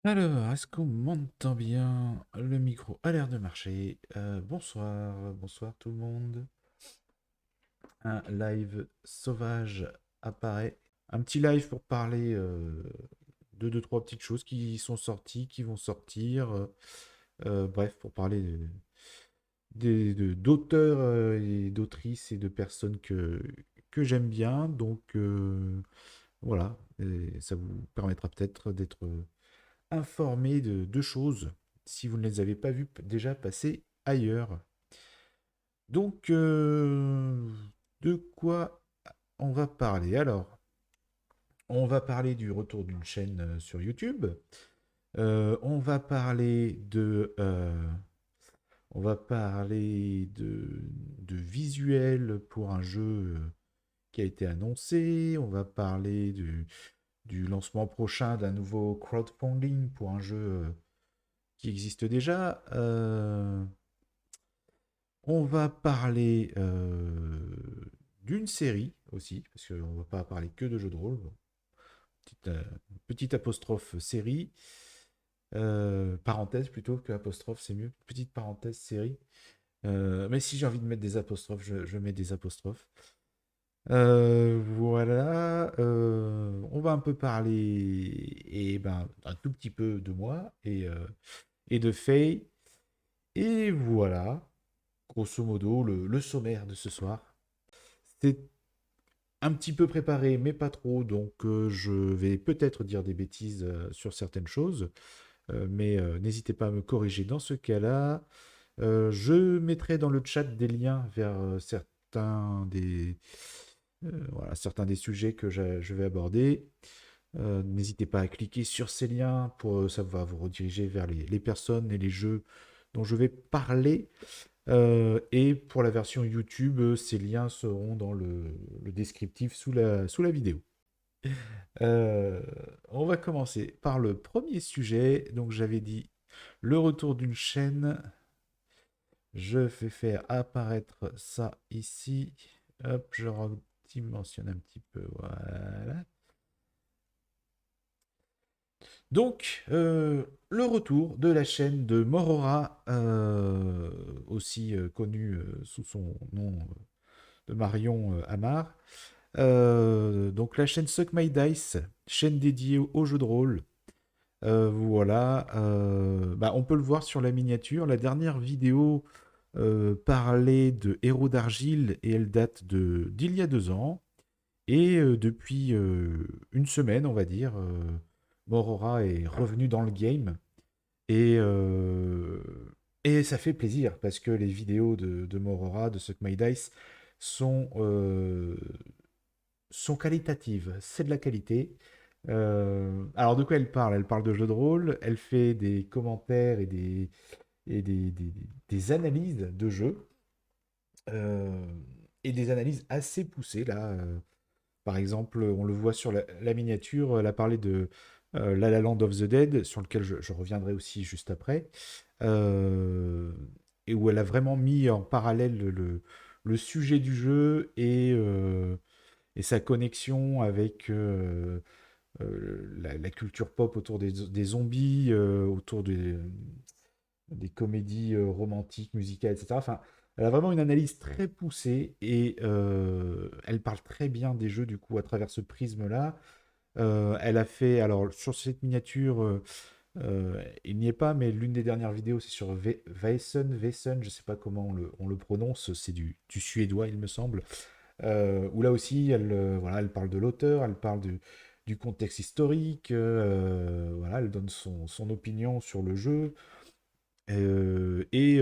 Alors, est-ce qu'on m'entend bien? Le micro a l'air de marcher. Bonsoir tout le monde. Un live sauvage apparaît. Un petit live pour parler de deux, trois petites choses qui sont sorties, qui vont sortir. Bref, pour parler d'auteurs et d'autrices et de personnes que j'aime bien. Donc voilà, et ça vous permettra peut-être d'être informé de deux choses si vous ne les avez pas vues déjà passer ailleurs. Donc, de quoi on va parler? Alors, on va parler du retour d'une chaîne sur YouTube. On va parler de visuel pour un jeu qui a été annoncé. On va parler du lancement prochain d'un nouveau crowdfunding pour un jeu qui existe déjà. On va parler d'une série aussi, parce qu'on ne va pas parler que de jeux de rôle. Petite apostrophe série. Parenthèse plutôt que apostrophe, c'est mieux. Petite parenthèse série. Mais si j'ai envie de mettre des apostrophes, je mets des apostrophes. Voilà. On va un peu parler et ben, un tout petit peu de moi et de Faye. Et voilà, grosso modo, le sommaire de ce soir. C'est un petit peu préparé, mais pas trop, donc je vais peut-être dire des bêtises sur certaines choses, mais n'hésitez pas à me corriger dans ce cas-là. Je mettrai dans le chat des liens vers certains des sujets que je vais aborder. N'hésitez pas à cliquer sur ces liens, ça va vous rediriger vers les personnes et les jeux dont je vais parler. Et pour la version YouTube, ces liens seront dans le descriptif sous la vidéo. Euh, on va commencer par le premier sujet. Donc j'avais dit le retour d'une chaîne. Je vais faire apparaître ça ici. Hop, je redimensionne un petit peu. Voilà. Donc, le retour de la chaîne de Morora, aussi connue sous son nom de Marion Amar. Donc la chaîne Suck My Dice, chaîne dédiée aux jeux de rôle. Voilà, bah, on peut le voir sur la miniature. La dernière vidéo parlait de Héros d'Argile et elle date d'il y a 2 ans. Et depuis une semaine, on va dire, Morora est revenu dans le game. Et, euh, et ça fait plaisir parce que les vidéos de Morora, de Suck My Dice, sont, euh, sont qualitatives. C'est de la qualité. Alors de quoi elle parle? Elle parle de jeux de rôle, elle fait des commentaires et des analyses de jeux, euh, et des analyses assez poussées là. Par exemple, on le voit sur la miniature, elle a parlé de La La Land of the Dead, sur lequel je reviendrai aussi juste après, euh, et où elle a vraiment mis en parallèle le sujet du jeu et sa connexion avec la culture pop autour des zombies, autour des comédies romantiques, musicales, etc. Enfin, elle a vraiment une analyse très poussée et elle parle très bien des jeux du coup à travers ce prisme-là. Elle a fait, alors sur cette miniature, il n'y est pas, mais l'une des dernières vidéos c'est sur Weisen, je sais pas comment on le prononce, c'est du suédois il me semble, où là aussi voilà, elle parle de l'auteur, elle parle du contexte historique, voilà, elle donne son opinion sur le jeu. Et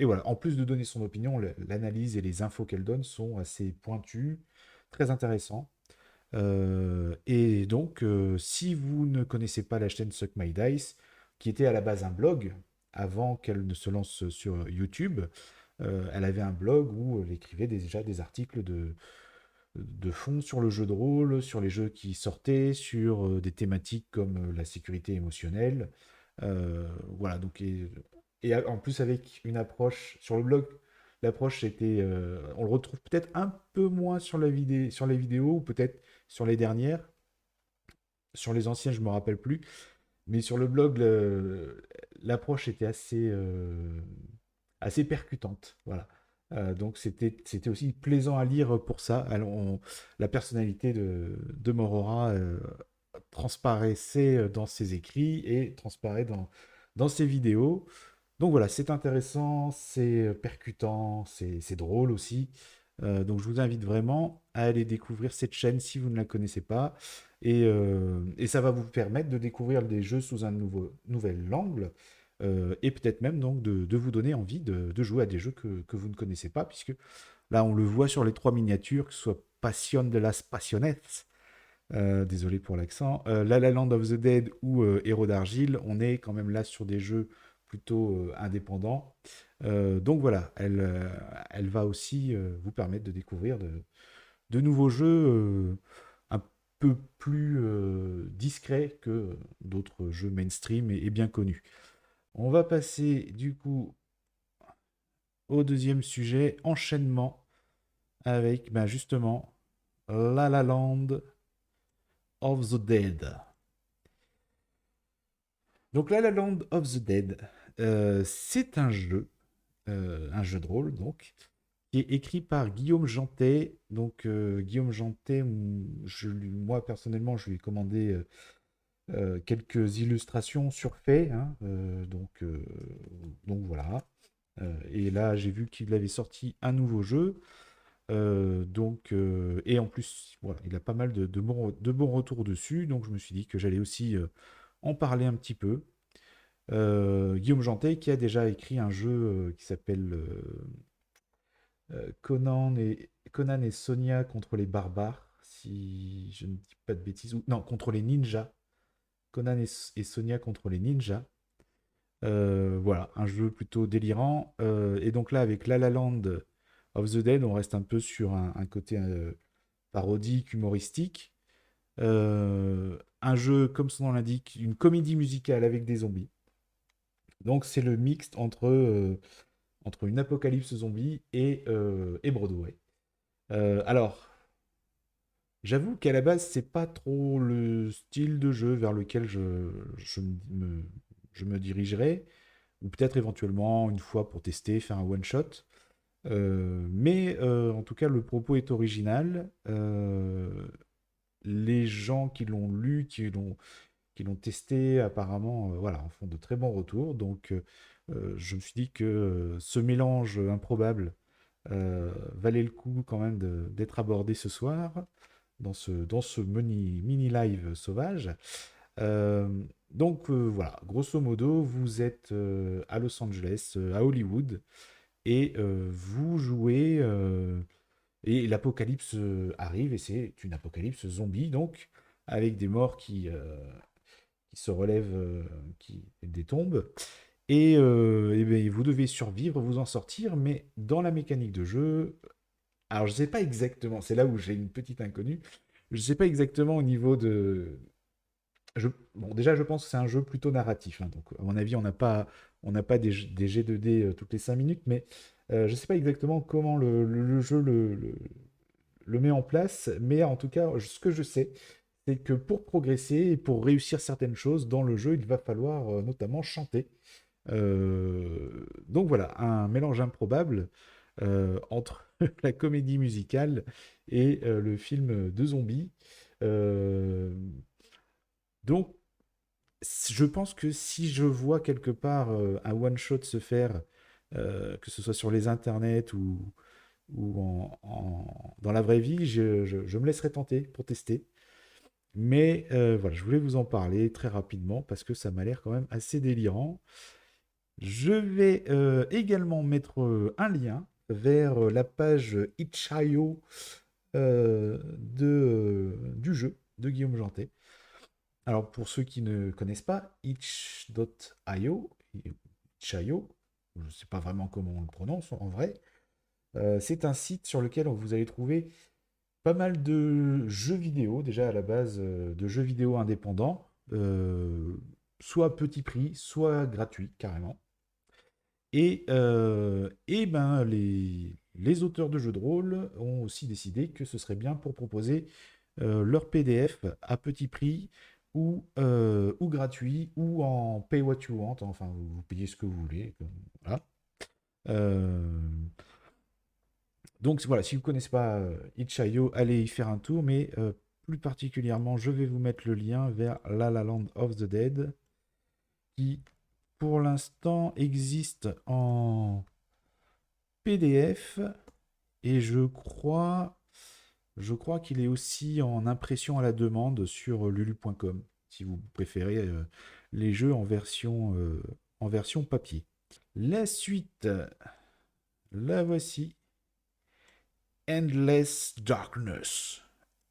voilà, en plus de donner son opinion, l'analyse et les infos qu'elle donne sont assez pointues, très intéressants. Et donc, si vous ne connaissez pas la chaîne Suck My Dice, qui était à la base un blog, avant qu'elle ne se lance sur YouTube, elle avait un blog où elle écrivait déjà des articles de fond sur le jeu de rôle, sur les jeux qui sortaient, sur des thématiques comme la sécurité émotionnelle. Voilà, donc, et en plus avec une approche sur le blog, l'approche était, on le retrouve peut-être un peu moins sur les vidéos, ou peut-être sur les dernières, sur les anciennes, je me rappelle plus, Mais sur le blog, l'approche était assez percutante. Voilà. Donc c'était aussi plaisant à lire pour ça. Alors, la personnalité de Morora transparaissait dans ses écrits et transparaît dans ses vidéos. Donc voilà, c'est intéressant, c'est percutant, c'est drôle aussi. Donc je vous invite vraiment à aller découvrir cette chaîne si vous ne la connaissez pas. Et ça va vous permettre de découvrir des jeux sous un nouvel angle. Et peut-être même donc de vous donner envie de jouer à des jeux que vous ne connaissez pas, puisque là on le voit sur les trois miniatures, que ce soit Passion de las Passionettes, désolé pour l'accent, La La Land of the Dead ou Héros d'Argile, on est quand même là sur des jeux plutôt indépendants. Donc voilà, elle va aussi vous permettre de découvrir de nouveaux jeux un peu plus discrets que d'autres jeux mainstream et bien connus. On va passer du coup au deuxième sujet, enchaînement avec ben, justement La La Land of the Dead. Donc La La Land of the Dead, c'est un jeu de rôle donc, qui est écrit par Guillaume Jantet. Donc Guillaume Jantet, moi personnellement, je lui ai commandé quelques illustrations surfaites, hein, donc voilà. Et là, j'ai vu qu'il avait sorti un nouveau jeu. Et en plus, voilà, il a pas mal de bons retours dessus. Donc je me suis dit que j'allais aussi en parler un petit peu. Guillaume Jantet qui a déjà écrit un jeu qui s'appelle Conan et Sonia contre les barbares, si je ne dis pas de bêtises, ou non, contre les ninjas. Conan et Sonia contre les ninjas. Voilà, un jeu plutôt délirant. Et donc là, avec La La Land of the Dead, on reste un peu sur un côté parodique, humoristique. Un jeu, comme son nom l'indique, une comédie musicale avec des zombies. Donc c'est le mixte entre une apocalypse zombie et Broadway. Alors, j'avoue qu'à la base, c'est pas trop le style de jeu vers lequel me, je me dirigerais, ou peut-être éventuellement une fois pour tester, faire un one-shot. Mais en tout cas, le propos est original. Les gens qui l'ont lu, qui l'ont testé, apparemment, voilà, en font de très bons retours. Donc, je me suis dit que ce mélange improbable valait le coup quand même d'être abordé ce soir dans ce mini live sauvage. Euh, donc voilà, grosso modo, vous êtes à Los Angeles, à Hollywood, et vous jouez, et l'apocalypse arrive, et c'est une apocalypse zombie, donc avec des morts qui se relèvent, des tombes. Et ben, vous devez survivre, vous en sortir, mais dans la mécanique de jeu, alors je sais pas exactement, c'est là où j'ai une petite inconnue, je sais pas exactement au niveau de... bon, déjà, je pense que c'est un jeu plutôt narratif, hein, donc à mon avis, on n'a pas des jets de dés toutes les 5 minutes, mais je sais pas exactement comment le jeu le met en place, mais en tout cas, ce que je sais, c'est que pour progresser et pour réussir certaines choses dans le jeu, il va falloir notamment chanter. Donc voilà, un mélange improbable entre la comédie musicale et le film de zombies. Euh, donc, je pense que si je vois quelque part un one-shot se faire, que ce soit sur les internets ou dans la vraie vie, je me laisserai tenter pour tester. Mais voilà, je voulais vous en parler très rapidement parce que ça m'a l'air quand même assez délirant. Je vais également mettre un lien vers la page itch.io du jeu de Guillaume Jantet. Alors pour ceux qui ne connaissent pas, itch.io, itch.io, je ne sais pas vraiment comment on le prononce en vrai, c'est un site sur lequel vous allez trouver pas mal de jeux vidéo, déjà à la base de jeux vidéo indépendants, soit à petit prix, soit gratuits carrément. Et ben, les auteurs de jeux de rôle ont aussi décidé que ce serait bien pour proposer leur PDF à petit prix ou gratuit, ou en pay what you want, enfin vous payez ce que vous voulez. Voilà. Euh, donc voilà, si vous ne connaissez pas itch.io, allez y faire un tour, mais plus particulièrement, je vais vous mettre le lien vers La La Land of the Dead, qui pour l'instant existe en PDF, et je crois qu'il est aussi en impression à la demande sur lulu.com, si vous préférez les jeux en version papier. La suite, la voici. Endless Darkness.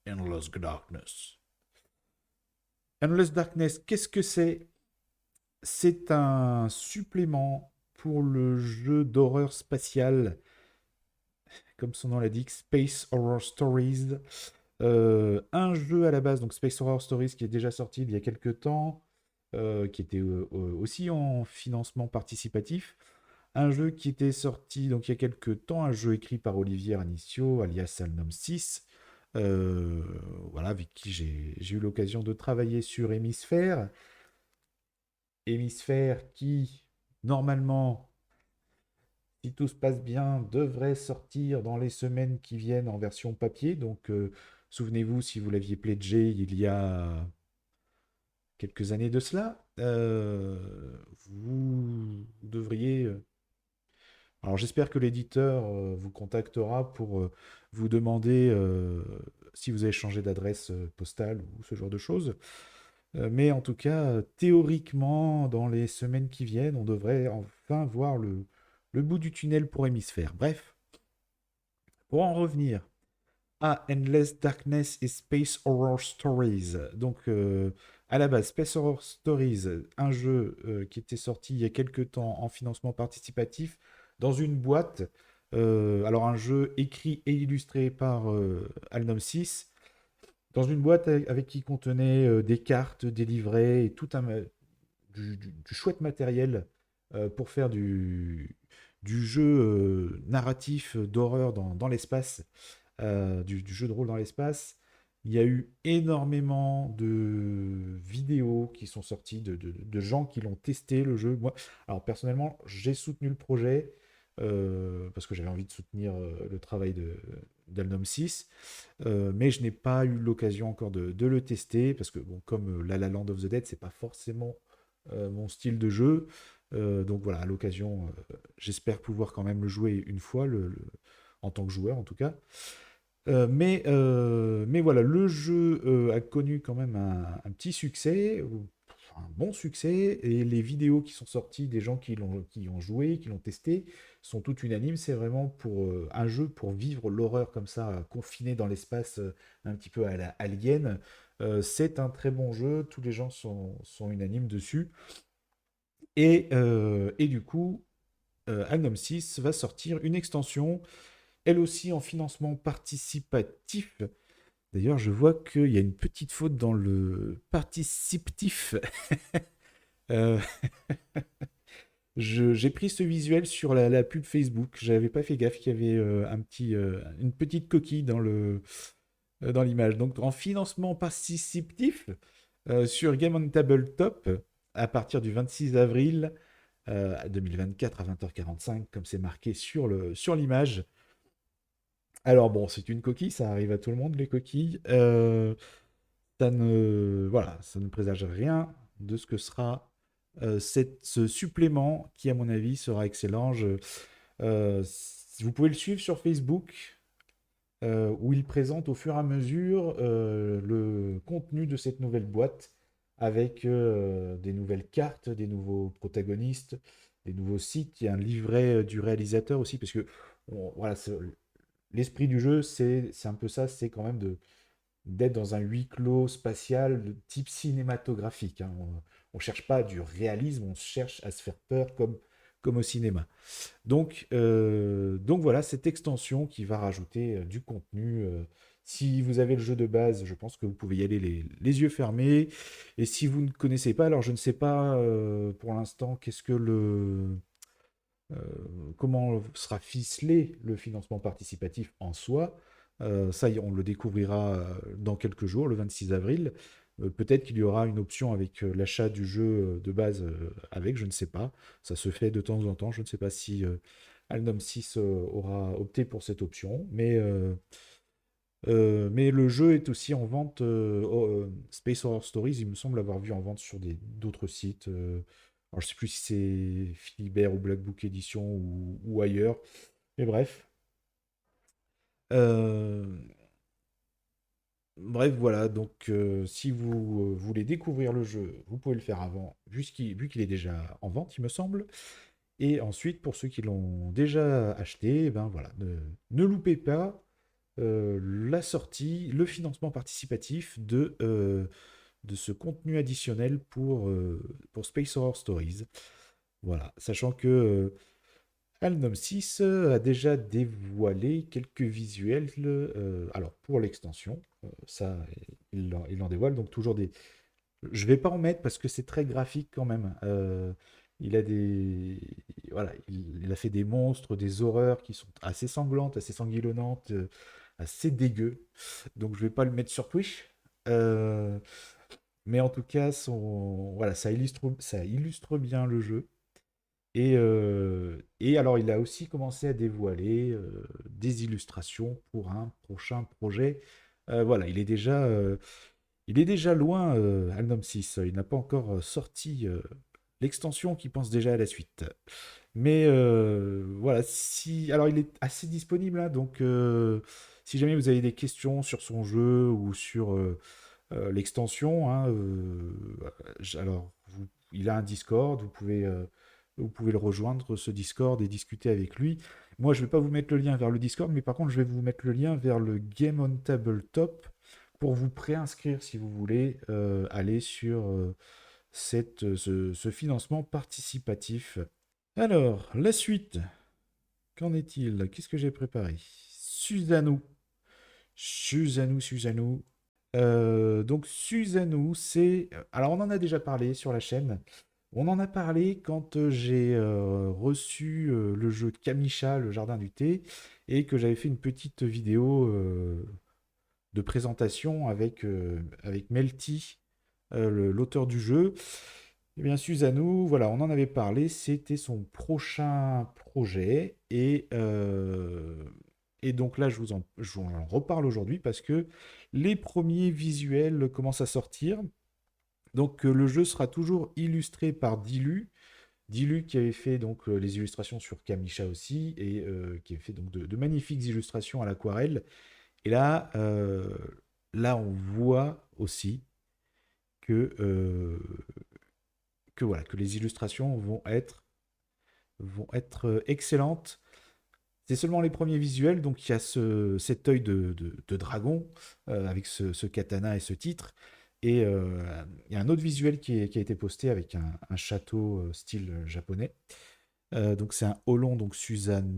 Endless Darkness. Endless Darkness, qu'est-ce que c'est? C'est un supplément pour le jeu d'horreur spatiale, comme son nom l'indique, Space Horror Stories. Un jeu à la base, donc Space Horror Stories, qui est déjà sorti il y a quelques temps, qui était aussi en financement participatif. Un jeu qui était sorti donc il y a quelques temps, un jeu écrit par Olivier Anicio, alias Alnom 6, voilà, avec qui j'ai eu l'occasion de travailler sur Hémisphère. Hémisphère qui, normalement, si tout se passe bien, devrait sortir dans les semaines qui viennent en version papier. Donc, souvenez-vous, si vous l'aviez pledgé il y a quelques années de cela, vous devriez... Alors, j'espère que l'éditeur vous contactera pour vous demander si vous avez changé d'adresse postale ou ce genre de choses. Mais en tout cas, théoriquement, dans les semaines qui viennent, on devrait enfin voir le bout du tunnel pour Hémisphère. Bref, pour en revenir à Endless Darkness et Space Horror Stories. Donc, à la base, Space Horror Stories, un jeu qui était sorti il y a quelques temps en financement participatif dans une boîte. Alors, un jeu écrit et illustré par Alnom 6, dans une boîte avec qui contenait des cartes, des livrets et tout du chouette matériel pour faire du jeu narratif d'horreur dans l'espace, du jeu de rôle dans l'espace. Il y a eu énormément de vidéos qui sont sorties de gens qui l'ont testé, le jeu. Moi, alors personnellement, j'ai soutenu le projet parce que j'avais envie de soutenir le travail d'Alnom 6, mais je n'ai pas eu l'occasion encore de le tester parce que, bon, comme La La Land of the Dead, c'est pas forcément mon style de jeu. Donc voilà, à l'occasion, j'espère pouvoir quand même le jouer une fois, en tant que joueur en tout cas. Mais voilà, le jeu a connu quand même un petit succès, un bon succès, et les vidéos qui sont sorties des gens qui ont joué, qui l'ont testé, sont toutes unanimes. C'est vraiment pour un jeu pour vivre l'horreur comme ça, confiné dans l'espace, un petit peu à la Alien. C'est un très bon jeu, tous les gens sont unanimes dessus. Et du coup, Agnom 6 va sortir une extension, elle aussi en financement participatif. D'ailleurs, je vois qu'il y a une petite faute dans le participatif. Euh, j'ai pris ce visuel sur la pub Facebook. J'avais pas fait gaffe qu'il y avait une petite coquille dans l'image. Donc, en financement participatif sur Game on Tabletop, à partir du 26 avril 2024 à 20h45, comme c'est marqué sur l'image. Alors bon, c'est une coquille, ça arrive à tout le monde, les coquilles. Voilà, ça ne présage rien de ce que sera ce supplément qui, à mon avis, sera excellent. Vous pouvez le suivre sur Facebook, où il présente au fur et à mesure le contenu de cette nouvelle boîte, avec des nouvelles cartes, des nouveaux protagonistes, des nouveaux sites. Il y a un livret du réalisateur aussi, parce que voilà, l'esprit du jeu, c'est un peu ça, c'est quand même d'être dans un huis clos spatial de type cinématographique, hein. On ne cherche pas du réalisme, on cherche à se faire peur comme au cinéma. Donc voilà, cette extension qui va rajouter du contenu. Si vous avez le jeu de base, je pense que vous pouvez y aller les yeux fermés. Et si vous ne connaissez pas, alors je ne sais pas pour l'instant comment sera ficelé le financement participatif en soi. Ça, on le découvrira dans quelques jours, le 26 avril. Peut-être qu'il y aura une option avec l'achat du jeu de base avec, je ne sais pas. Ça se fait de temps en temps. Je ne sais pas si Alnom 6 aura opté pour cette option. Mais le jeu est aussi en vente. Space Horror Stories, il me semble l'avoir vu en vente sur d'autres sites. Alors, je ne sais plus si c'est Philibert ou Black Book Edition ou ailleurs. Mais bref. Euh, Bref, voilà. Donc, si vous voulez découvrir le jeu, vous pouvez le faire avant, vu qu'il est déjà en vente, il me semble. Et ensuite, pour ceux qui l'ont déjà acheté, eh ben voilà, ne loupez pas la sortie, le financement participatif de ce contenu additionnel pour Space Horror Stories. Voilà, sachant que Alnom 6 a déjà dévoilé quelques visuels, alors pour l'extension, ça, il en dévoile, donc toujours des... Je vais pas en mettre parce que c'est très graphique quand même. Il a des... Voilà, il a fait des monstres, des horreurs qui sont assez sanglantes, assez sanguillonnantes, assez dégueu. Donc je vais pas le mettre sur Twitch. Euh, mais en tout cas, voilà, ça illustre bien le jeu. Et alors, il a aussi commencé à dévoiler des illustrations pour un prochain projet. Voilà, il est déjà loin, Alnom 6. Il n'a pas encore sorti l'extension qui pense déjà à la suite. Mais voilà, alors il est assez disponible, hein, donc si jamais vous avez des questions sur son jeu ou sur l'extension, hein, il a un Discord, vous pouvez le rejoindre, ce Discord, et discuter avec lui. Moi, je ne vais pas vous mettre le lien vers le Discord, mais par contre, je vais vous mettre le lien vers le Game on Tabletop pour vous préinscrire si vous voulez aller sur ce financement participatif. Alors, la suite, qu'en est-il? Qu'est-ce que j'ai préparé? Susanoo. Susanoo. Donc Susanoo, c'est... Alors on en a déjà parlé sur la chaîne. On en a parlé quand j'ai reçu le jeu de Kamisha, le Jardin du Thé, et que j'avais fait une petite vidéo de présentation avec Melty, l'auteur du jeu. Eh bien, Susanoo, voilà, on en avait parlé, c'était son prochain projet. Et donc là, je vous en reparle aujourd'hui parce que les premiers visuels commencent à sortir. Donc le jeu sera toujours illustré par Dilu. Dilu qui avait fait donc les illustrations sur Kamisha aussi et qui avait fait donc de magnifiques illustrations à l'aquarelle. Et là, on voit aussi que, voilà, que les illustrations vont être excellentes. C'est seulement les premiers visuels, donc il y a cet œil de dragon avec ce katana et ce titre. Et il y a un autre visuel qui a été posté avec un château style japonais. Donc c'est un Olon, donc Susano.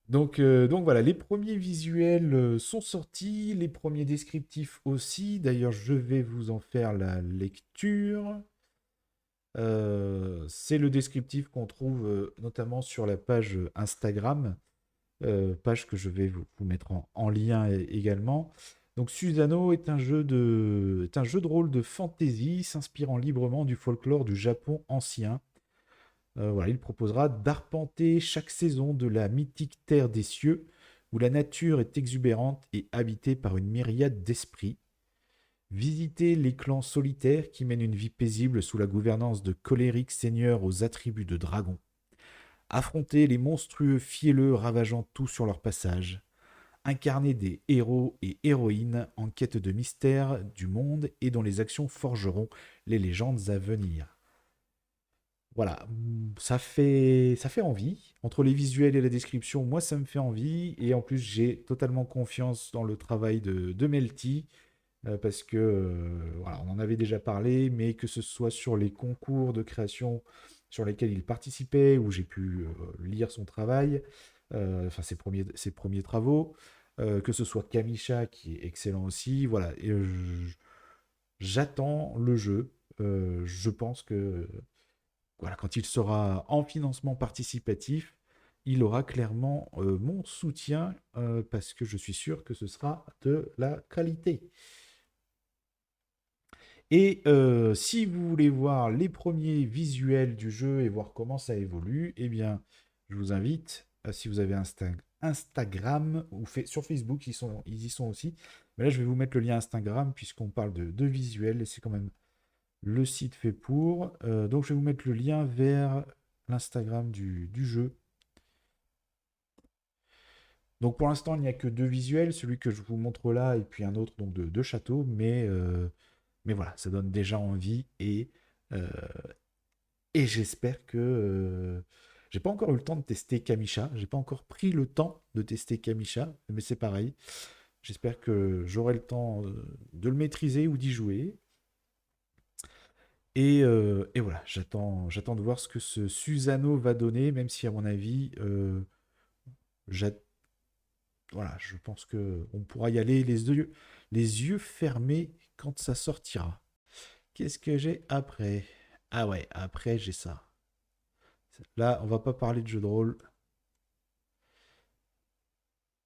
Donc voilà, les premiers visuels sont sortis, les premiers descriptifs aussi. D'ailleurs, je vais vous en faire la lecture. C'est le descriptif qu'on trouve notamment sur la page Instagram, page que je vais vous mettre en lien également. Donc Susanoo est un jeu de rôle de fantasy s'inspirant librement du folklore du Japon ancien. Voilà, il proposera d'arpenter chaque saison de la mythique terre des cieux, où la nature est exubérante et habitée par une myriade d'esprits. Visiter les clans solitaires qui mènent une vie paisible sous la gouvernance de colériques seigneurs aux attributs de dragons. Affronter les monstrueux fielleux ravageant tout sur leur passage. Incarner des héros et héroïnes en quête de mystère du monde et dont les actions forgeront les légendes à venir. Voilà, ça fait envie. Entre les visuels et la description, moi ça me fait envie. Et en plus, j'ai totalement confiance dans le travail de Melty. Parce que, voilà, on en avait déjà parlé, mais que ce soit sur les concours de création sur lesquels il participait, où j'ai pu lire son travail, enfin ses premiers travaux, que ce soit Kamisha qui est excellent aussi, voilà, et j'attends le jeu. Je pense que voilà, quand il sera en financement participatif, il aura clairement mon soutien parce que je suis sûr que ce sera de la qualité. Et si vous voulez voir les premiers visuels du jeu et voir comment ça évolue, eh bien, je vous invite, si vous avez Instagram ou sur Facebook, ils y sont aussi. Mais là, je vais vous mettre le lien Instagram puisqu'on parle de visuels et c'est quand même le site fait pour. Donc, je vais vous mettre le lien vers l'Instagram du jeu. Donc, pour l'instant, il n'y a que deux visuels, celui que je vous montre là et puis un autre donc de château, mais voilà, ça donne déjà envie euh, et j'espère que j'ai pas encore eu le temps de tester Kamisha. J'ai pas encore pris le temps de tester Kamisha, mais c'est pareil. J'espère que j'aurai le temps de le maîtriser ou d'y jouer. Et voilà, j'attends de voir ce que ce Susano va donner, même si à mon avis, j'a- voilà, je pense que on pourra y aller les yeux fermés quand ça sortira. Qu'est-ce que j'ai après? Ah ouais, après j'ai ça. Là, on va pas parler de jeu de rôle.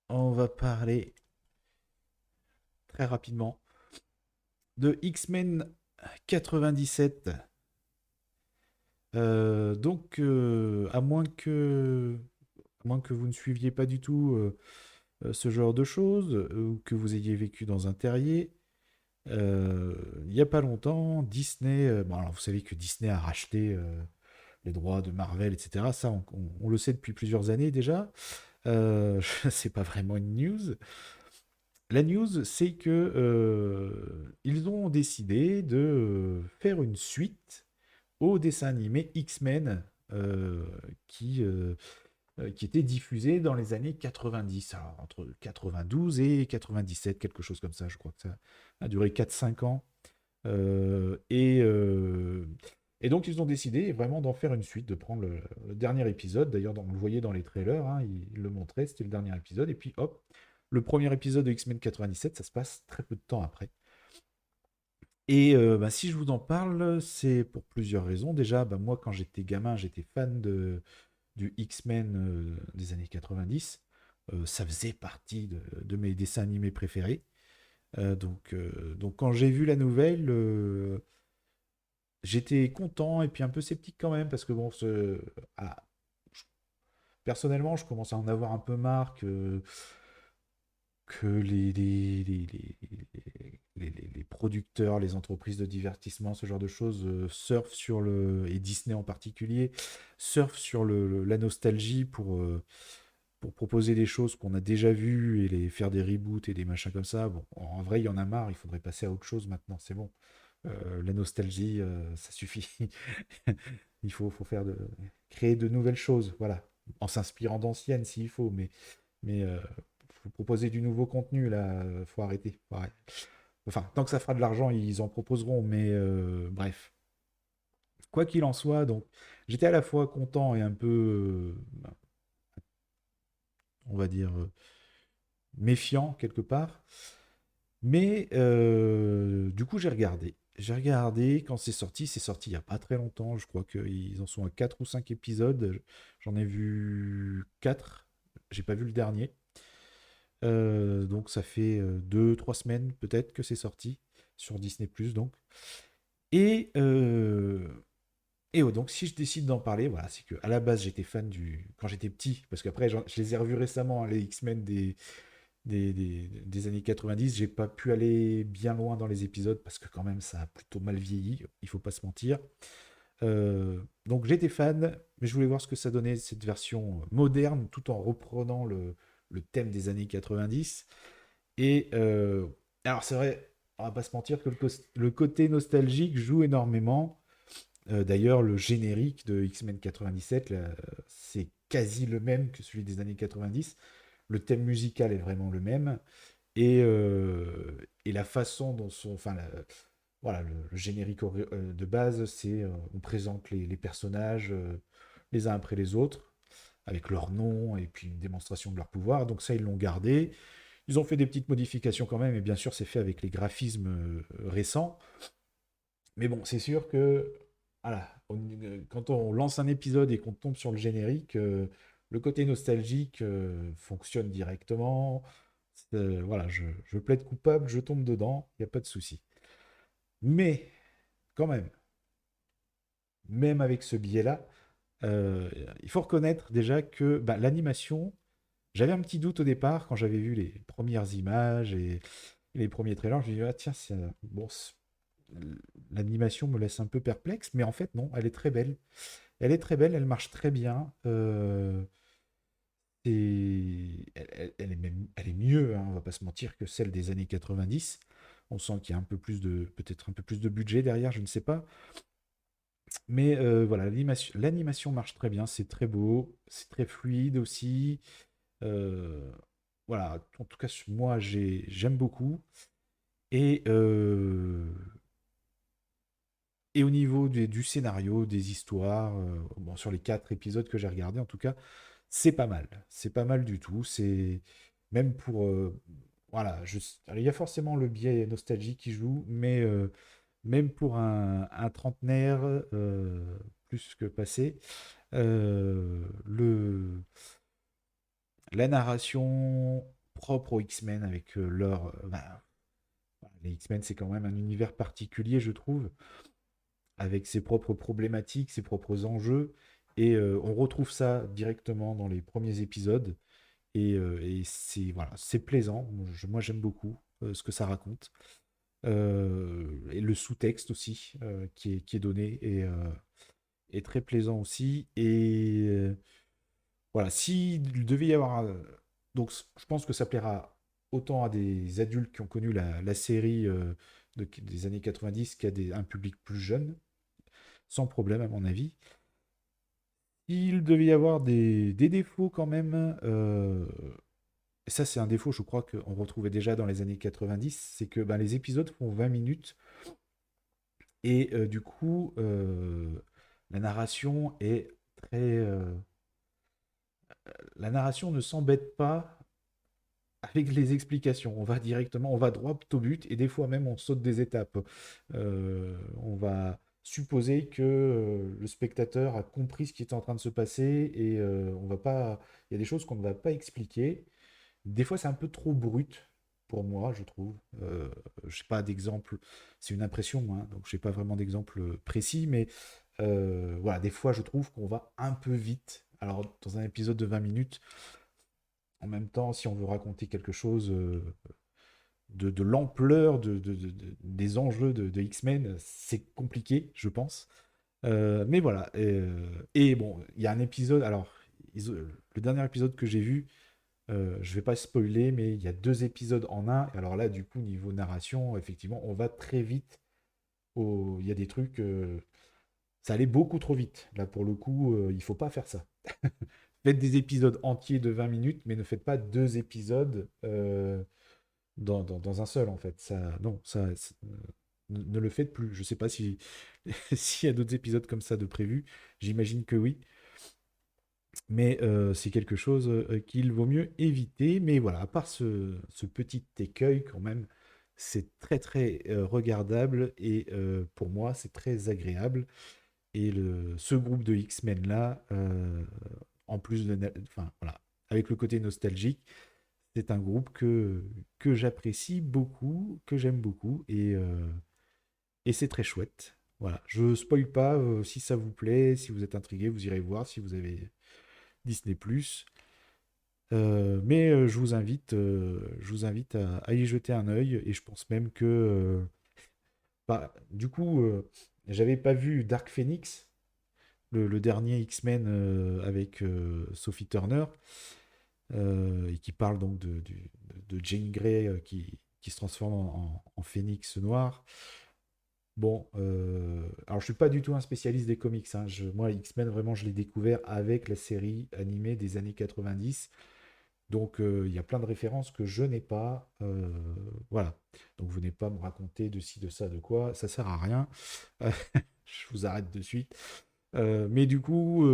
On va parler très rapidement de X-Men 97. Donc, à moins que vous ne suiviez pas du tout ce genre de choses, ou que vous ayez vécu dans un terrier, il n'y a pas longtemps, Disney, bon, alors vous savez que Disney a racheté les droits de Marvel, etc. Ça, on le sait depuis plusieurs années déjà. C'est pas vraiment une news. La news, c'est que ils ont décidé de faire une suite au dessin animé X-Men euh, qui, euh, qui était diffusé dans les années 90, alors, entre 92 et 97, quelque chose comme ça, je crois que ça a duré 4-5 ans. Euh, et, euh, et donc ils ont décidé vraiment d'en faire une suite, de prendre le dernier épisode, d'ailleurs on le voyait dans les trailers, hein, ils le montraient, c'était le dernier épisode, et puis hop, le premier épisode de X-Men 97, ça se passe très peu de temps après. Et bah, si je vous en parle, c'est pour plusieurs raisons. Déjà, bah, moi, quand j'étais gamin, j'étais fan du X-Men des années 90. Ça faisait partie de mes dessins animés préférés. Donc quand j'ai vu la nouvelle, j'étais content et puis un peu sceptique quand même, parce que bon, ah, personnellement, je commence à en avoir un peu marre que les producteurs, les entreprises de divertissement, ce genre de choses, surfent sur et Disney en particulier, surfent sur la nostalgie pour proposer des choses qu'on a déjà vues et les faire des reboots et des machins comme ça. Bon, en vrai, il y en a marre, il faudrait passer à autre chose maintenant, c'est bon. La nostalgie, ça suffit. Faut créer de nouvelles choses, voilà. En s'inspirant d'anciennes s'il faut, mais faut proposer du nouveau contenu, là, faut arrêter. Enfin, tant que ça fera de l'argent, ils en proposeront, mais bref. Quoi qu'il en soit, donc, j'étais à la fois content et un peu, on va dire, méfiant quelque part. Mais du coup, j'ai regardé. J'ai regardé quand c'est sorti il n'y a pas très longtemps. Je crois qu'ils en sont à 4 ou 5 épisodes. J'en ai vu 4. J'ai pas vu le dernier. Donc ça fait 2-3 semaines peut-être que c'est sorti sur Disney+, donc. Et, euh, et ouais, donc si je décide d'en parler, voilà, c'est que à la base j'étais fan quand j'étais petit, parce qu'après je les ai revus récemment, hein, les X-Men des années 90. J'ai pas pu aller bien loin dans les épisodes parce que quand même ça a plutôt mal vieilli, il faut pas se mentir. Donc j'étais fan, mais je voulais voir ce que ça donnait cette version moderne tout en reprenant le thème des années 90. Et alors c'est vrai, on va pas se mentir que le côté nostalgique joue énormément. D'ailleurs, le générique de X-Men 97, là, c'est quasi le même que celui des années 90. Le thème musical est vraiment le même. Et la façon dont enfin, voilà, le générique de base, c'est on présente les personnages les uns après les autres, avec leur nom et puis une démonstration de leur pouvoir. Donc ça, ils l'ont gardé. Ils ont fait des petites modifications quand même, et bien sûr, c'est fait avec les graphismes récents. Mais bon, c'est sûr que voilà, quand on lance un épisode et qu'on tombe sur le générique, le côté nostalgique fonctionne directement. Voilà, je plaide coupable, je tombe dedans, il n'y a pas de souci. Mais, quand même avec ce biais-là, euh, il faut reconnaître déjà que bah, l'animation, j'avais un petit doute au départ quand j'avais vu les premières images et les premiers trailers. Je me suis dit, ah tiens, bon, l'animation me laisse un peu perplexe, mais en fait, non, elle est très belle. Elle est très belle, elle marche très bien. Elle est mieux, hein, on va pas se mentir, que celle des années 90. On sent qu'il y a un peu plus peut-être un peu plus de budget derrière, je ne sais pas. Mais voilà, l'animation marche très bien, c'est très beau, c'est très fluide aussi. Euh, voilà, en tout cas, moi, j'aime beaucoup. Et, euh, et au niveau du scénario, des histoires, bon, sur les 4 épisodes que j'ai regardés, en tout cas, c'est pas mal. C'est pas mal du tout. C'est même pour. Voilà, alors, il y a forcément le biais nostalgique qui joue, mais même pour un trentenaire plus que passé, la narration propre aux X-Men avec les X-Men, c'est quand même un univers particulier, je trouve, avec ses propres problématiques, ses propres enjeux. Et on retrouve ça directement dans les premiers épisodes. Et c'est voilà, c'est plaisant. Moi, j'aime beaucoup ce que ça raconte. Et le sous-texte aussi qui est donné est très plaisant aussi. Et voilà, s'il devait y avoir... donc, je pense que ça plaira autant à des adultes qui ont connu la série des années 90 qu'à un public plus jeune, sans problème à mon avis. Il devait y avoir des défauts quand même. Et ça, c'est un défaut, je crois, qu'on retrouvait déjà dans les années 90, c'est que ben, les épisodes font 20 minutes et du coup, la narration est très. La narration ne s'embête pas avec les explications. On va directement, on va droit au but et des fois même on saute des étapes. On va supposer que le spectateur a compris ce qui est en train de se passer et on va pas. Il y a des choses qu'on ne va pas expliquer. Des fois, c'est un peu trop brut pour moi, je trouve. Je n'ai pas d'exemple, c'est une impression, hein, donc je n'ai pas vraiment d'exemple précis, mais voilà, des fois, je trouve qu'on va un peu vite. Alors, dans un épisode de 20 minutes, en même temps, si on veut raconter quelque chose de l'ampleur des enjeux de X-Men, c'est compliqué, je pense. Mais voilà. Et bon, il y a un épisode, alors, le dernier épisode que j'ai vu, je vais pas spoiler, mais il y a 2 épisodes en un. Et alors là, du coup, niveau narration, effectivement, on va très vite. Il y a des trucs. Ça allait beaucoup trop vite. Là, pour le coup, il faut pas faire ça. Faites des épisodes entiers de 20 minutes, mais ne faites pas 2 épisodes dans un seul, en fait. Ça, non, ne le faites plus. Je sais pas si s'il y a d'autres épisodes comme ça de prévus. J'imagine que oui. Mais c'est quelque chose qu'il vaut mieux éviter. Mais voilà, à part ce petit écueil quand même, c'est très très regardable et pour moi c'est très agréable. Et ce groupe de X-Men là, en plus enfin voilà, avec le côté nostalgique, c'est un groupe que j'apprécie beaucoup, que j'aime beaucoup et c'est très chouette. Voilà, je spoil pas. Si ça vous plaît, si vous êtes intrigué, vous irez voir si vous avez Disney+. Mais je vous invite à y jeter un œil et je pense même que bah, du coup j'avais pas vu Dark Phoenix, le dernier X-Men avec Sophie Turner et qui parle donc de Jean Grey qui se transforme en phénix noir. Bon, alors je suis pas du tout un spécialiste des comics, hein. Moi, X-Men, vraiment, je l'ai découvert avec la série animée des années 90. Donc, il y a plein de références que je n'ai pas. Voilà. Donc, vous n'êtes pas à me raconter de ci, de ça, de quoi. Ça sert à rien. Je vous arrête de suite. Mais du coup,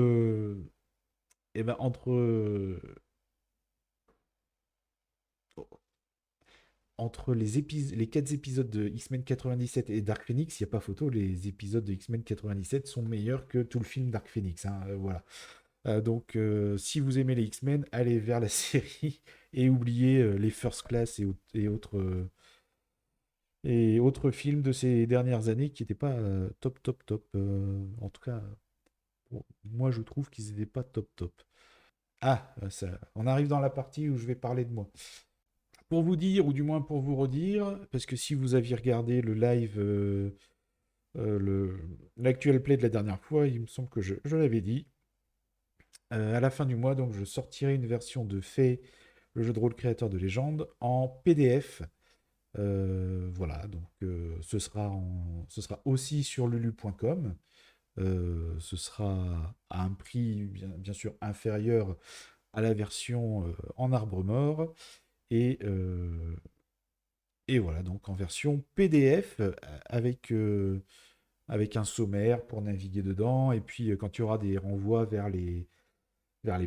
eh ben, entre les 4 épisodes de X-Men 97 et Dark Phoenix, il n'y a pas photo. Les épisodes de X-Men 97 sont meilleurs que tout le film Dark Phoenix, hein, voilà. Donc, si vous aimez les X-Men, allez vers la série et oubliez les First Class et autres films de ces dernières années qui n'étaient pas top, top, top. En tout cas, bon, moi, je trouve qu'ils n'étaient pas top, top. Ah, on arrive dans la partie où je vais parler de moi. Pour vous dire, ou du moins pour vous redire, parce que si vous aviez regardé le live, l'actuel play de la dernière fois, il me semble que je l'avais dit. À la fin du mois, donc, je sortirai une version de Fate, le jeu de rôle créateur de légende, en PDF. Voilà, donc ce sera aussi sur lulu.com. Ce sera à un prix bien sûr inférieur à la version en arbre mort. Et, euh, et voilà, donc en version PDF avec un sommaire pour naviguer dedans. Et puis quand il y aura des renvois vers les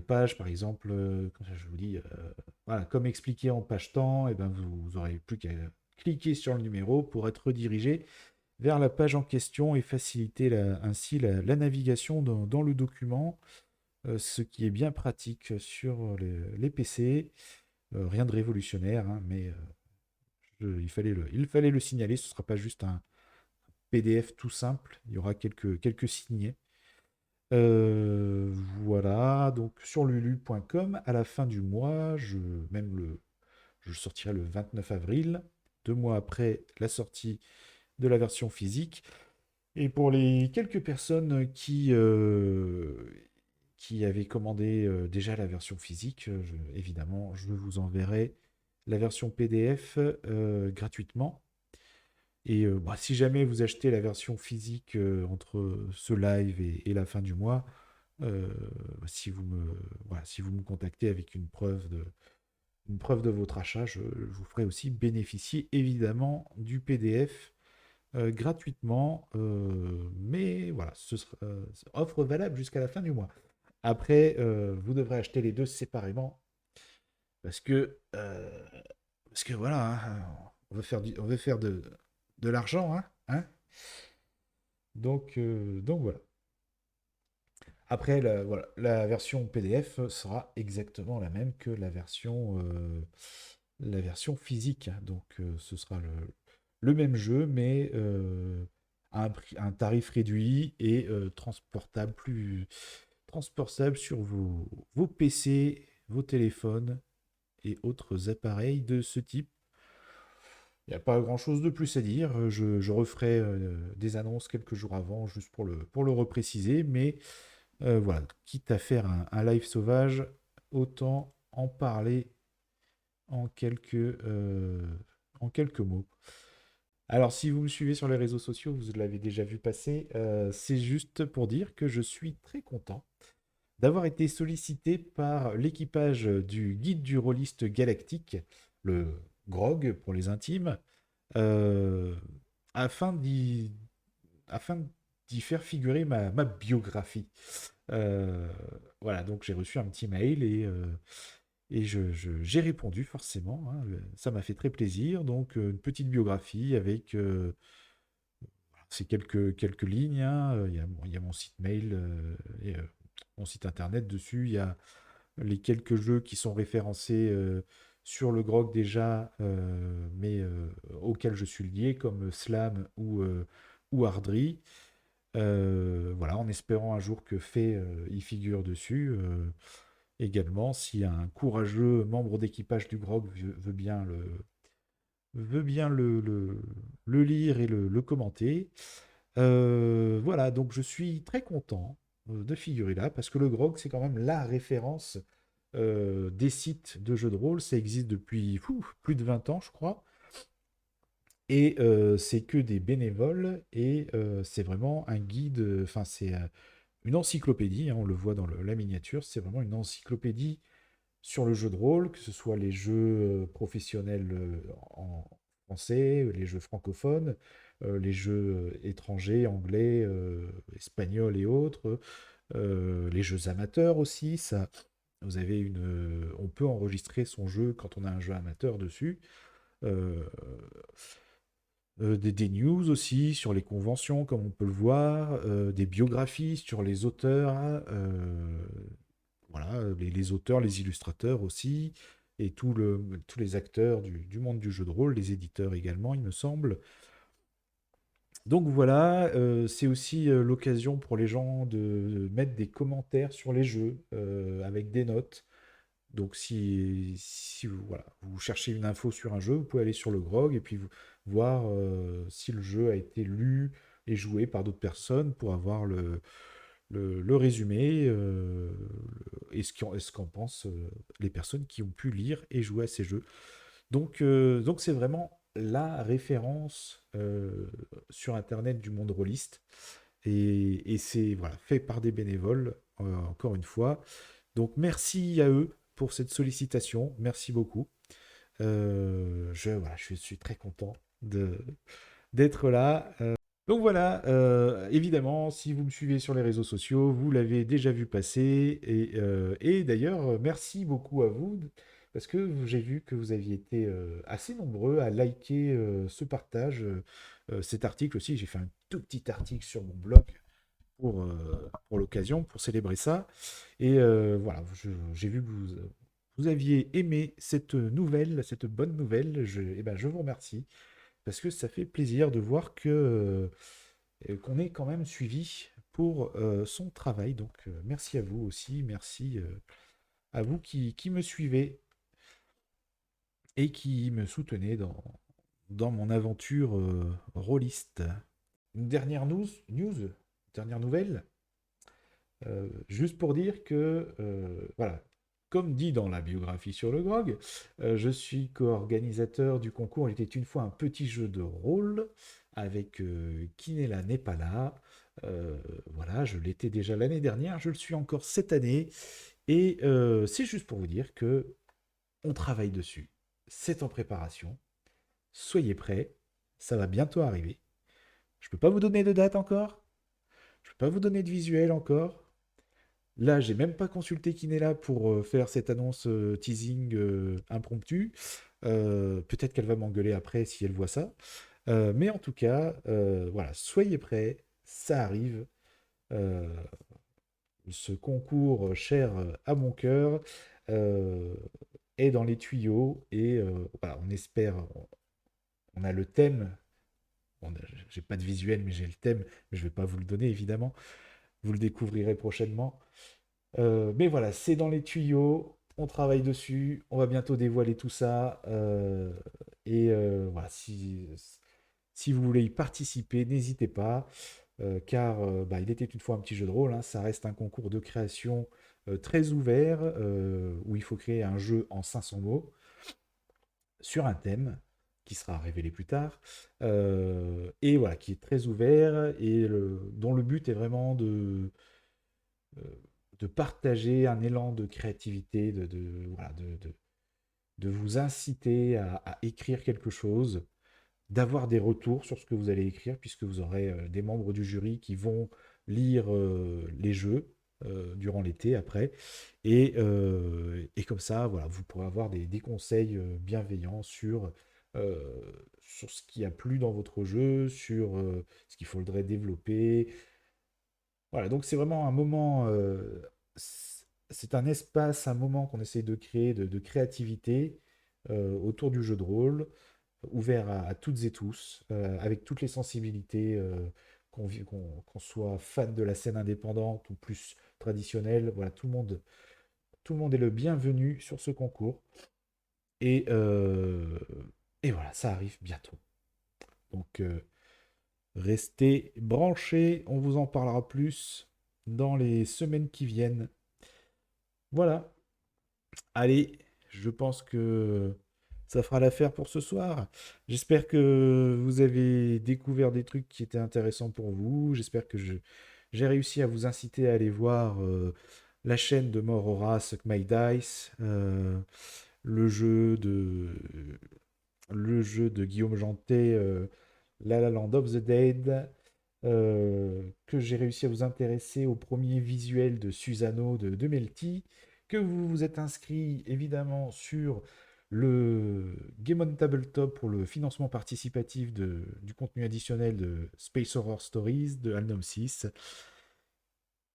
pages, par exemple, comme ça, je vous dis, voilà, comme expliqué en page temps, et ben vous aurez plus qu'à cliquer sur le numéro pour être redirigé vers la page en question et faciliter ainsi la navigation dans le document, ce qui est bien pratique sur les PC. Rien de révolutionnaire, hein, mais il fallait le signaler. Ce ne sera pas juste un PDF tout simple, il y aura quelques signets. Voilà, donc sur lulu.com, à la fin du mois, je sortirai le 29 avril, 2 mois après la sortie de la version physique. Et pour les quelques personnes qui avaient commandé déjà la version physique, évidemment, je vous enverrai la version PDF gratuitement. Et bah, si jamais vous achetez la version physique entre ce live et la fin du mois, euh, voilà, si vous me contactez avec une preuve de votre achat, je vous ferai aussi bénéficier évidemment du PDF gratuitement. Mais voilà, ce sera offre valable jusqu'à la fin du mois. Après, vous devrez acheter les deux séparément parce que, euh, parce que voilà, hein, on veut faire de l'argent, hein. Donc voilà. Après, voilà, la version PDF sera exactement la même que la version physique, hein. Donc ce sera le même jeu, mais à un tarif réduit et transportable sur vos PC, vos téléphones et autres appareils de ce type. Il n'y a pas grand-chose de plus à dire. Je referai des annonces quelques jours avant, juste pour le repréciser. Mais voilà, quitte à faire un live sauvage, autant en parler en en quelques mots. Alors, si vous me suivez sur les réseaux sociaux, vous l'avez déjà vu passer, c'est juste pour dire que je suis très content d'avoir été sollicité par l'équipage du guide du rôliste galactique, le GROG pour les intimes, euh, afin afin d'y faire figurer ma biographie. Euh, voilà, donc j'ai reçu un petit mail et j'ai répondu forcément, hein. Ça m'a fait très plaisir. Donc une petite biographie avec ces quelques lignes, hein. Il y a mon site mail et mon site internet dessus. Il y a les quelques jeux qui sont référencés sur le GROG déjà, mais auxquels je suis lié, comme Slam ou Ardry. Voilà, en espérant un jour que Fée y figure dessus. Également, si un courageux membre d'équipage du GROG veut bien le lire et le commenter. Voilà, donc je suis très content de figurer là, parce que le GROG, c'est quand même la référence des sites de jeux de rôle. Ça existe depuis plus de 20 ans, je crois. Et c'est que des bénévoles, et c'est vraiment un guide, enfin c'est une encyclopédie, hein, on le voit dans la miniature, c'est vraiment une encyclopédie sur le jeu de rôle, que ce soit les jeux professionnels en français, les jeux francophones, les jeux étrangers, anglais, espagnols et autres, les jeux amateurs aussi. Ça, on peut enregistrer son jeu quand on a un jeu amateur dessus. Euh, des news aussi sur les conventions, comme on peut le voir, des biographies sur les auteurs, hein, voilà, les auteurs, les illustrateurs aussi, et tous les acteurs du monde du jeu de rôle, les éditeurs également, il me semble. Donc voilà, c'est aussi l'occasion pour les gens de mettre des commentaires sur les jeux avec des notes. Donc si vous, voilà, vous cherchez une info sur un jeu, vous pouvez aller sur le GROG et puis voir si le jeu a été lu et joué par d'autres personnes pour avoir le résumé et ce qu'en pensent les personnes qui ont pu lire et jouer à ces jeux. Donc c'est vraiment la référence sur Internet du monde rôliste. Et c'est voilà, fait par des bénévoles, encore une fois. Donc merci à eux pour cette sollicitation. Merci beaucoup. Voilà, je suis très content d'être là. Donc voilà, évidemment, si vous me suivez sur les réseaux sociaux, vous l'avez déjà vu passer. Et d'ailleurs, merci beaucoup à vous, parce que j'ai vu que vous aviez été assez nombreux à liker ce partage, cet article aussi. J'ai fait un tout petit article sur mon blog pour l'occasion, pour célébrer ça. Et voilà, j'ai vu que vous aviez aimé cette nouvelle, cette bonne nouvelle. Eh ben, je vous remercie parce que ça fait plaisir de voir qu'on est quand même suivi pour son travail. Donc merci à vous aussi, merci à vous qui me suivez et qui me soutenez dans mon aventure rôliste. Une dernière dernière nouvelle, juste pour dire que, voilà, comme dit dans la biographie sur le grog, je suis co-organisateur du concours Il était une fois un petit jeu de rôle avec Kinela n'est pas là. Voilà, je l'étais déjà l'année dernière, je le suis encore cette année. Et c'est juste pour vous dire que on travaille dessus. C'est en préparation. Soyez prêts, ça va bientôt arriver. Je ne peux pas vous donner de date encore. Je ne peux pas vous donner de visuel encore. Là, j'ai même pas consulté Kinela pour faire cette annonce teasing impromptue. Peut-être qu'elle va m'engueuler après si elle voit ça. Mais en tout cas, voilà, soyez prêts, ça arrive. Euh, Ce concours cher à mon cœur euh, est dans les tuyaux et voilà, on espère. On a le thème. Bon, j'ai pas de visuel, mais j'ai le thème. Mais je vais pas vous le donner évidemment. Vous le découvrirez prochainement. Mais voilà, c'est dans les tuyaux, on travaille dessus, on va bientôt dévoiler tout ça. Et voilà, si vous voulez y participer, n'hésitez pas, car bah, il était une fois un petit jeu de rôle, hein, ça reste un concours de création très ouvert, où il faut créer un jeu en 500 mots sur un thème qui sera révélé plus tard, et voilà, qui est très ouvert et dont le but est vraiment euh, de partager un élan de créativité, voilà, de vous inciter à écrire quelque chose, d'avoir des retours sur ce que vous allez écrire, puisque vous aurez des membres du jury qui vont lire les jeux durant l'été après. Et comme ça, voilà, vous pourrez avoir des conseils bienveillants sur ce qui a plu dans votre jeu, sur ce qu'il faudrait développer, voilà, donc c'est vraiment un moment, c'est un espace, un moment qu'on essaye de créer de créativité autour du jeu de rôle, ouvert à toutes et tous, avec toutes les sensibilités, qu'on soit fan de la scène indépendante ou plus traditionnelle, voilà, tout le monde est le bienvenu sur ce concours. Et, euh, et voilà, ça arrive bientôt. Donc restez branchés, on vous en parlera plus dans les semaines qui viennent. Voilà, allez, je pense que ça fera l'affaire pour ce soir. J'espère que vous avez découvert des trucs qui étaient intéressants pour vous. J'espère que j'ai réussi à vous inciter à aller voir la chaîne de Morora, Suck My Dice, le jeu de, le jeu de Guillaume Jantet, La La Land of the Dead, que j'ai réussi à vous intéresser au premier visuel de Susano de Melty, que vous vous êtes inscrit évidemment sur le Game on Tabletop pour le financement participatif du contenu additionnel de Space Horror Stories de Alnom 6.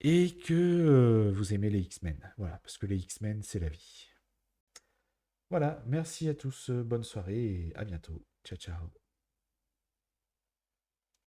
et que vous aimez les X-Men. Voilà, parce que les X-Men, c'est la vie. Voilà, merci à tous, bonne soirée et à bientôt. Ciao, ciao.